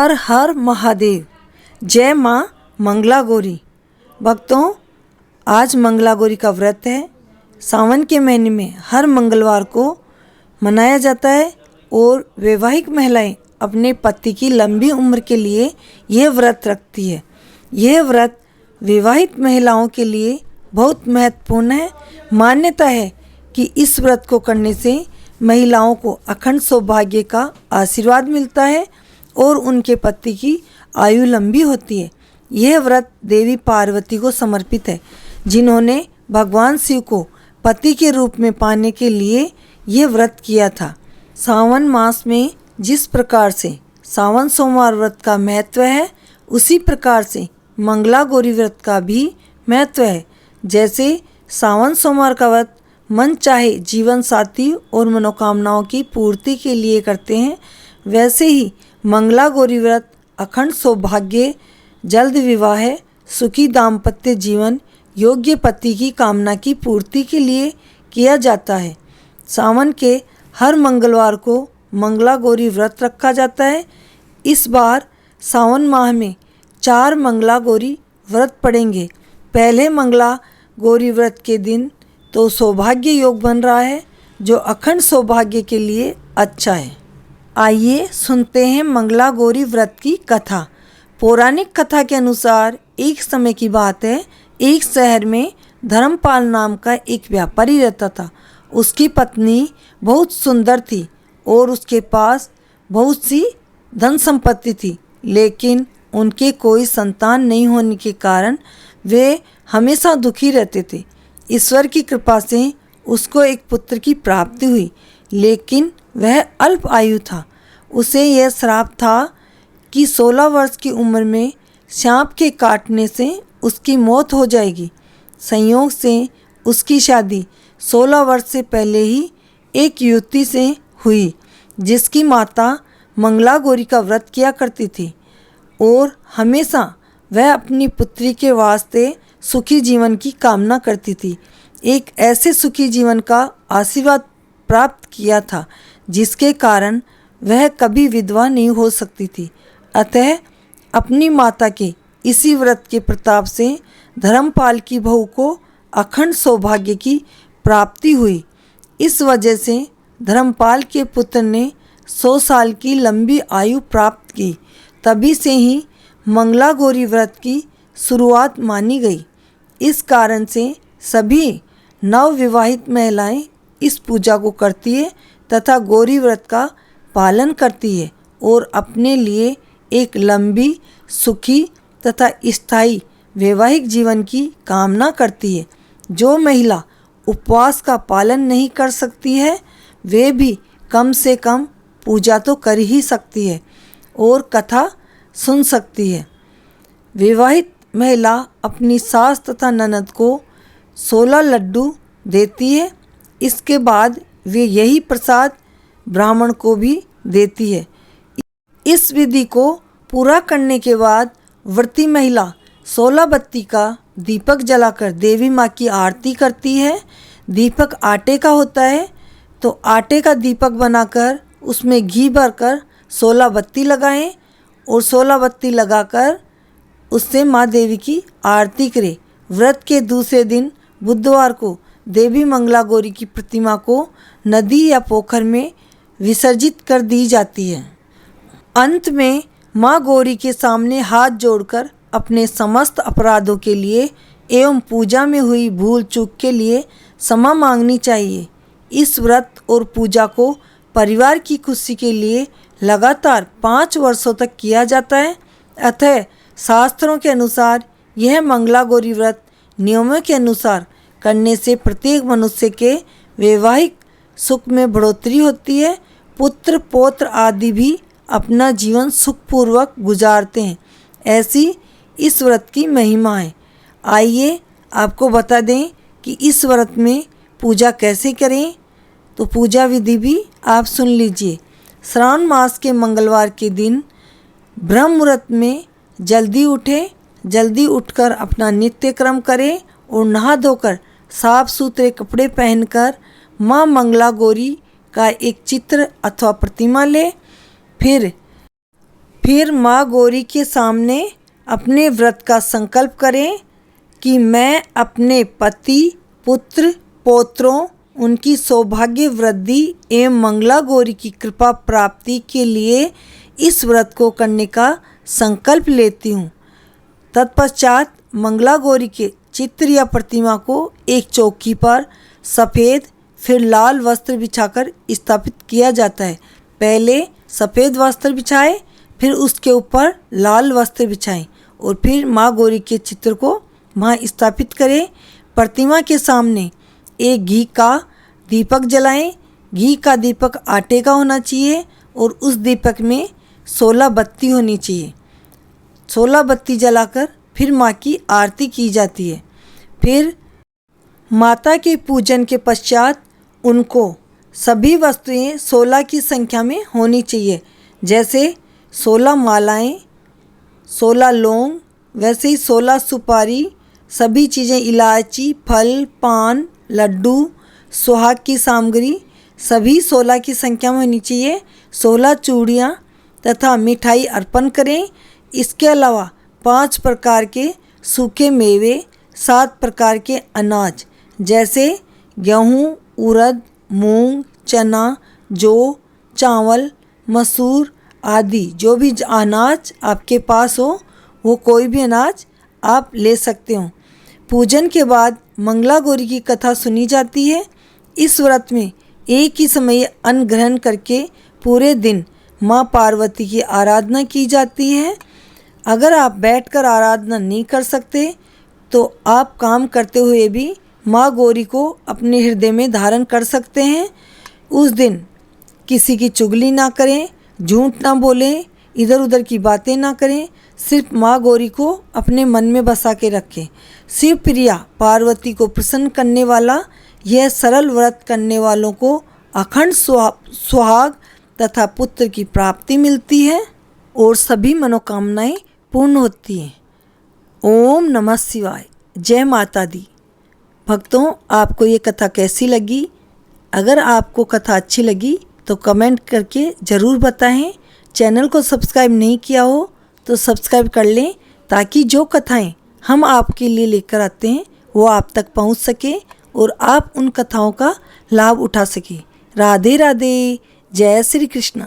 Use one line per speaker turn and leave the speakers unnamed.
हर हर महादेव। जय माँ मंगला गौरी। भक्तों, आज मंगला गौरी का व्रत है। सावन के महीने में हर मंगलवार को मनाया जाता है और वैवाहिक महिलाएं अपने पति की लंबी उम्र के लिए यह व्रत रखती है। यह व्रत विवाहित महिलाओं के लिए बहुत महत्वपूर्ण है। मान्यता है कि इस व्रत को करने से महिलाओं को अखंड सौभाग्य का आशीर्वाद मिलता है और उनके पति की आयु लंबी होती है। यह व्रत देवी पार्वती को समर्पित है, जिन्होंने भगवान शिव को पति के रूप में पाने के लिए यह व्रत किया था। सावन मास में जिस प्रकार से सावन सोमवार व्रत का महत्व है, उसी प्रकार से मंगला गौरी व्रत का भी महत्व है। जैसे सावन सोमवार का व्रत मन चाहे जीवन साथी और मनोकामनाओं की पूर्ति के लिए करते हैं, वैसे ही मंगला गौरी व्रत अखंड सौभाग्य, जल्द विवाह, सुखी दाम्पत्य जीवन, योग्य पति की कामना की पूर्ति के लिए किया जाता है। सावन के हर मंगलवार को मंगला गौरी व्रत रखा जाता है। इस बार सावन माह में 4 मंगला गौरी व्रत पड़ेंगे। पहले मंगला गौरी व्रत के दिन तो सौभाग्य योग बन रहा है, जो अखंड सौभाग्य के लिए अच्छा है। आइए सुनते हैं मंगला गौरी व्रत की कथा। पौराणिक कथा के अनुसार एक समय की बात है, एक शहर में धर्मपाल नाम का एक व्यापारी रहता था। उसकी पत्नी बहुत सुंदर थी और उसके पास बहुत सी धन संपत्ति थी, लेकिन उनके कोई संतान नहीं होने के कारण वे हमेशा दुखी रहते थे। ईश्वर की कृपा से उसको एक पुत्र की प्राप्ति हुई, लेकिन वह अल्प आयु था। उसे यह श्राप था कि 16 वर्ष की उम्र में सांप के काटने से उसकी मौत हो जाएगी। संयोग से उसकी शादी 16 वर्ष से पहले ही एक युवती से हुई, जिसकी माता मंगला गौरी का व्रत किया करती थी और हमेशा वह अपनी पुत्री के वास्ते सुखी जीवन की कामना करती थी। एक ऐसे सुखी जीवन का आशीर्वाद प्राप्त किया था, जिसके कारण वह कभी विधवा नहीं हो सकती थी। अतः अपनी माता के इसी व्रत के प्रताप से धर्मपाल की बहू को अखंड सौभाग्य की प्राप्ति हुई। इस वजह से धर्मपाल के पुत्र ने 100 साल की लंबी आयु प्राप्त की। तभी से ही मंगला गौरी व्रत की शुरुआत मानी गई। इस कारण से सभी नवविवाहित महिलाएं इस पूजा को करती है तथा गौरी व्रत का पालन करती है और अपने लिए एक लंबी, सुखी तथा स्थायी वैवाहिक जीवन की कामना करती है। जो महिला उपवास का पालन नहीं कर सकती है, वे भी कम से कम पूजा तो कर ही सकती है और कथा सुन सकती है। विवाहित महिला अपनी सास तथा ननद को 16 लड्डू देती है। इसके बाद वे यही प्रसाद ब्राह्मण को भी देती है। इस विधि को पूरा करने के बाद व्रती महिला 16 बत्ती का दीपक जलाकर देवी माँ की आरती करती है। दीपक आटे का होता है, तो आटे का दीपक बनाकर उसमें घी भरकर 16 बत्ती लगाएं और 16 बत्ती लगाकर उससे माँ देवी की आरती करें। व्रत के दूसरे दिन बुधवार को देवी मंगला गौरी की प्रतिमा को नदी या पोखर में विसर्जित कर दी जाती है। अंत में माँ गौरी के सामने हाथ जोड़कर अपने समस्त अपराधों के लिए एवं पूजा में हुई भूल चूक के लिए क्षमा मांगनी चाहिए। इस व्रत और पूजा को परिवार की खुशी के लिए लगातार 5 वर्षों तक किया जाता है। अतः शास्त्रों के अनुसार यह मंगला गौरी व्रत नियमों के अनुसार करने से प्रत्येक मनुष्य के वैवाहिक सुख में बढ़ोतरी होती है। पुत्र पौत्र आदि भी अपना जीवन सुखपूर्वक गुजारते हैं। ऐसी इस व्रत की महिमा है। आइए आपको बता दें कि इस व्रत में पूजा कैसे करें, तो पूजा विधि भी आप सुन लीजिए। श्रावण मास के मंगलवार के दिन ब्रह्म मुहूर्त में जल्दी उठें, जल्दी उठकर अपना नित्य कर्म करें और नहा धोकर साफ सुथरे कपड़े पहनकर माँ मंगला गौरी का एक चित्र अथवा प्रतिमा ले। फिर फिर माँ गौरी के सामने अपने व्रत का संकल्प करें कि मैं अपने पति, पुत्र, पौत्रों, उनकी सौभाग्य वृद्धि एवं मंगला गौरी की कृपा प्राप्ति के लिए इस व्रत को करने का संकल्प लेती हूँ। तत्पश्चात मंगला गौरी के चित्र या प्रतिमा को एक चौकी पर सफ़ेद फिर लाल वस्त्र बिछाकर स्थापित किया जाता है। पहले सफ़ेद वस्त्र बिछाएं, फिर उसके ऊपर लाल वस्त्र बिछाएं और फिर माँ गौरी के चित्र को वहाँ स्थापित करें। प्रतिमा के सामने एक घी का दीपक जलाएं। घी का दीपक आटे का होना चाहिए और उस दीपक में 16 बत्ती होनी चाहिए। 16 बत्ती जलाकर फिर माँ की आरती की जाती है। फिर माता के पूजन के पश्चात उनको सभी वस्तुएं 16 की संख्या में होनी चाहिए, जैसे 16 मालाएं, 16 लौंग, वैसे ही 16 सुपारी, सभी चीज़ें इलायची, फल, पान, लड्डू, सुहाग की सामग्री सभी 16 की संख्या में होनी चाहिए। 16 चूड़ियाँ तथा मिठाई अर्पण करें। इसके अलावा 5 प्रकार के सूखे मेवे, 7 प्रकार के अनाज जैसे गेहूँ, उड़द, मूंग, चना, जौ, चावल, मसूर आदि जो भी अनाज आपके पास हो वो कोई भी अनाज आप ले सकते हो। पूजन के बाद मंगला गौरी की कथा सुनी जाती है। इस व्रत में एक ही समय अन्न ग्रहण करके पूरे दिन माँ पार्वती की आराधना की जाती है। अगर आप बैठकर आराधना नहीं कर सकते तो आप काम करते हुए भी माँ गौरी को अपने हृदय में धारण कर सकते हैं। उस दिन किसी की चुगली ना करें, झूठ ना बोलें, इधर उधर की बातें ना करें, सिर्फ माँ गौरी को अपने मन में बसा के रखें। शिव प्रिया पार्वती को प्रसन्न करने वाला यह सरल व्रत करने वालों को अखंड सुहाग तथा पुत्र की प्राप्ति मिलती है और सभी मनोकामनाएं पूर्ण होती हैं। ओम नमः शिवाय। जय माता दी। भक्तों, आपको ये कथा कैसी लगी? अगर आपको कथा अच्छी लगी तो कमेंट करके ज़रूर बताएं। चैनल को सब्सक्राइब नहीं किया हो तो सब्सक्राइब कर लें ताकि जो कथाएं हम आपके लिए लेकर आते हैं वो आप तक पहुंच सके और आप उन कथाओं का लाभ उठा सकें। राधे राधे। जय श्री कृष्ण।